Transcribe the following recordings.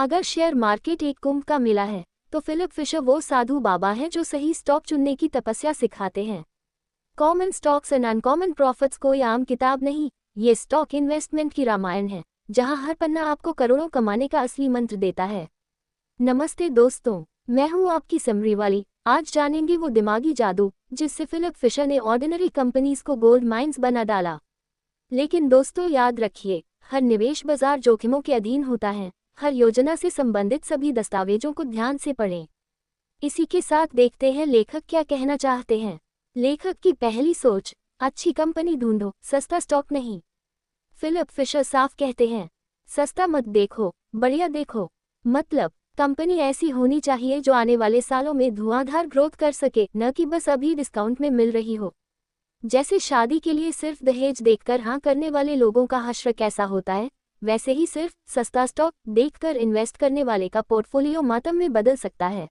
अगर share market एक कुंभ का मेला है, तो फिलिप फिशर वो साधु बाबा हैं जो सही स्टॉक चुनने की तपस्या सिखाते हैं। Common stocks and uncommon profits कोई आम किताब नहीं, ये स्टॉक इन्वेस्टमेंट की रामायण है, जहां हर पन्ना आपको करोड़ों कमाने का असली मंत्र देता है। नमस्ते दोस्तों, मैं हूं आपकी समरी वाली। आज जानेंगे वो दिमागी जादू जिससे फिलिप फिशर ने ऑर्डिनरी कंपनीज को गोल्ड माइंस बना डाला। लेकिन दोस्तों याद रखिए, हर निवेश बाजार जोखिमों के अधीन होता है। हर योजना से संबंधित सभी दस्तावेजों को ध्यान से पढ़ें। इसी के साथ देखते हैं लेखक क्या कहना चाहते हैं। लेखक की पहली सोच, अच्छी कंपनी ढूंढो, सस्ता स्टॉक नहीं। फिलिप फिशर साफ कहते हैं, सस्ता मत देखो, बढ़िया देखो। मतलब कंपनी ऐसी होनी चाहिए जो आने वाले सालों में धुआंधार ग्रोथ कर सके, न कि बस अभी डिस्काउंट में मिल रही हो। जैसे शादी के लिए सिर्फ दहेज देखकर हाँ करने वाले लोगों का हश्र कैसा होता है, वैसे ही सिर्फ सस्ता स्टॉक देखकर इन्वेस्ट करने वाले का पोर्टफोलियो मातम में बदल सकता है।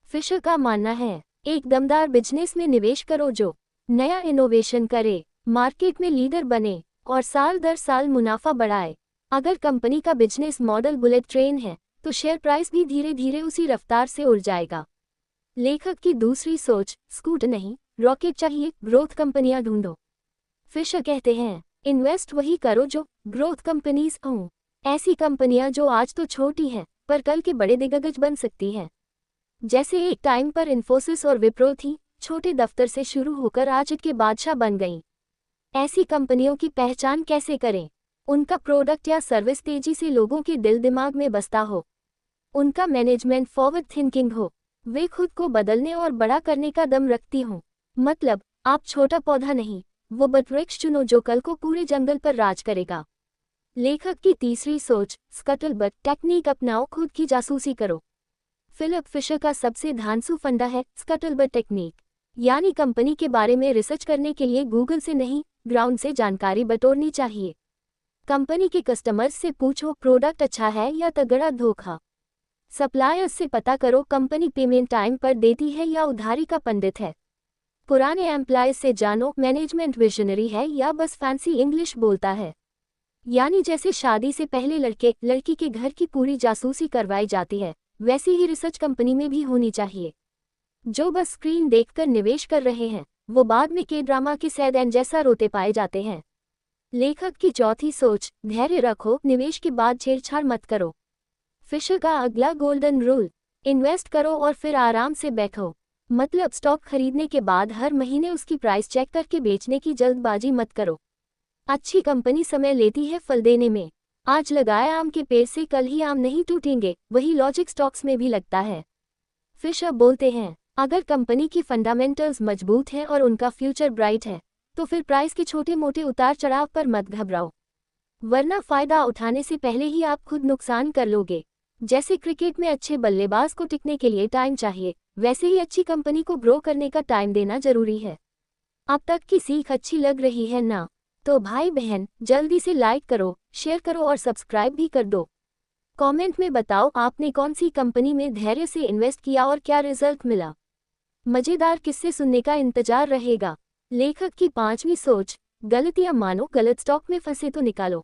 फिशर का मानना है, एक दमदार बिजनेस में निवेश करो जो नया इनोवेशन करे, मार्केट में लीडर बने और साल दर साल मुनाफा बढ़ाए। अगर कंपनी का बिजनेस मॉडल बुलेट ट्रेन है, तो शेयर प्राइस भी धीरे धीरे उसी रफ्तार से उड़ जाएगा। लेखक की दूसरी सोच, स्कूटर नहीं रॉकेट चाहिए, ग्रोथ कंपनियां ढूंढो। फिशर कहते हैं, इन्वेस्ट वही करो जो ग्रोथ कंपनीज हों। ऐसी कंपनियां जो आज तो छोटी हैं, पर कल के बड़े दिग्गज बन सकती हैं। जैसे एक टाइम पर इन्फोसिस और विप्रो थी, छोटे दफ्तर से शुरू होकर आज के बादशाह बन गईं। ऐसी कंपनियों की पहचान कैसे करें? उनका प्रोडक्ट या सर्विस तेजी से लोगों के दिल दिमाग में बसता हो, उनका मैनेजमेंट फॉरवर्ड थिंकिंग हो, वे खुद को बदलने और बड़ा करने का दम रखती हों। मतलब आप छोटा पौधा नहीं, वो वृक्ष चुनो जो कल को पूरे जंगल पर राज करेगा। लेखक की तीसरी सोच, स्कटलबट टेक्निक अपनाओ, खुद की जासूसी करो। फिलिप फिशर का सबसे धांसू फंडा है स्कटलबट टेक्निक, यानी कंपनी के बारे में रिसर्च करने के लिए गूगल से नहीं, ग्राउंड से जानकारी बटोरनी चाहिए। कंपनी के कस्टमर्स से पूछो प्रोडक्ट अच्छा है या तगड़ा धोखा। सप्लायर्स से पता करो कंपनी पेमेंट टाइम पर देती है या उधारी का पंडित है। पुराने एम्प्लॉयज से जानो मैनेजमेंट विजनरी है या बस फैंसी इंग्लिश बोलता है। यानी जैसे शादी से पहले लड़के लड़की के घर की पूरी जासूसी करवाई जाती है, वैसी ही रिसर्च कंपनी में भी होनी चाहिए। जो बस स्क्रीन देखकर निवेश कर रहे हैं, वो बाद में के ड्रामा के सैड एंड जैसा रोते पाए जाते हैं। लेखक की चौथी सोच, धैर्य रखो, निवेश के बाद छेड़छाड़ मत करो। फिशर का अगला गोल्डन रूल, इन्वेस्ट करो और फिर आराम से बैठो। मतलब स्टॉक खरीदने के बाद हर महीने उसकी प्राइस चेक करके बेचने की जल्दबाजी मत करो। अच्छी कंपनी समय लेती है फल देने में। आज लगाए आम के पेड़ से कल ही आम नहीं टूटेंगे, वही लॉजिक स्टॉक्स में भी लगता है। फिशर बोलते हैं, अगर कंपनी की फंडामेंटल्स मजबूत हैं और उनका फ्यूचर ब्राइट है, तो फिर प्राइस के छोटे मोटे उतार चढ़ाव पर मत घबराओ, वरना फायदा उठाने से पहले ही आप खुद नुकसान कर लोगे। जैसे क्रिकेट में अच्छे बल्लेबाज को टिकने के लिए टाइम चाहिए, वैसे ही अच्छी कंपनी को ग्रो करने का टाइम देना जरूरी है। अब तक की सीख अच्छी लग रही है ना? तो भाई बहन जल्दी से लाइक करो, शेयर करो और सब्सक्राइब भी कर दो। कमेंट में बताओ आपने कौन सी कंपनी में धैर्य से इन्वेस्ट किया और क्या रिजल्ट मिला। मजेदार किस्से सुनने का इंतजार रहेगा। लेखक की पांचवी सोच, गलतियां मानो, गलत स्टॉक में फंसे तो निकालो।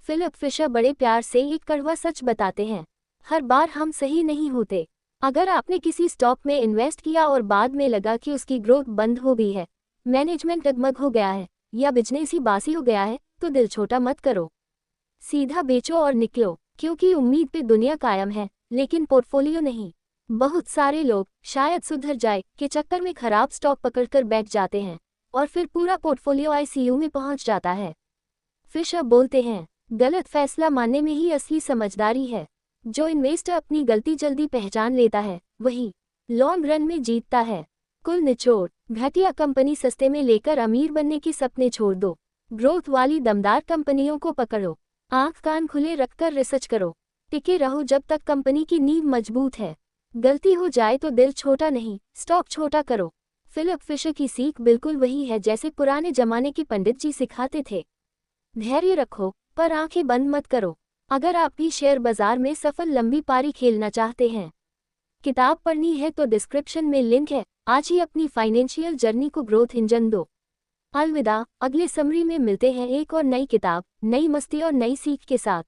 फिलिप फिशर बड़े प्यार से एक कड़वा सच बताते हैं, हर बार हम सही नहीं होते। अगर आपने किसी स्टॉक में इन्वेस्ट किया और बाद में लगा कि उसकी ग्रोथ बंद हो गई है, मैनेजमेंट डगमग हो गया है या बिजनेस ही बासी हो गया है, तो दिल छोटा मत करो, सीधा बेचो और निकलो। क्योंकि उम्मीद पे दुनिया कायम है, लेकिन पोर्टफोलियो नहीं। बहुत सारे लोग शायद सुधर जाए के चक्कर में खराब स्टॉक पकड़कर बैठ जाते हैं और फिर पूरा पोर्टफोलियो आईसीयू में पहुंच जाता है। फिशर बोलते हैं, गलत फैसला मानने में ही असली समझदारी है। जो इन्वेस्टर अपनी गलती जल्दी पहचान लेता है, वही लॉन्ग रन में जीतता है। कुल निचोड़, घटिया कंपनी सस्ते में लेकर अमीर बनने के सपने छोड़ दो, ग्रोथ वाली दमदार कंपनियों को पकड़ो। आंख कान खुले रखकर रिसर्च करो, टिके रहो जब तक कंपनी की नींव मजबूत है। गलती हो जाए तो दिल छोटा नहीं, स्टॉक छोटा करो। फिलिप फिशर की सीख बिल्कुल वही है जैसे पुराने जमाने के पंडित जी सिखाते थे, धैर्य रखो पर आंखें बंद मत करो। अगर आप भी शेयर बाजार में सफल लंबी पारी खेलना चाहते हैं, किताब पढ़नी है तो डिस्क्रिप्शन में लिंक है। आज ही अपनी फाइनेंशियल जर्नी को ग्रोथ इंजन दो। अलविदा, अगले समरी में मिलते हैं एक और नई किताब, नई मस्ती और नई सीख के साथ।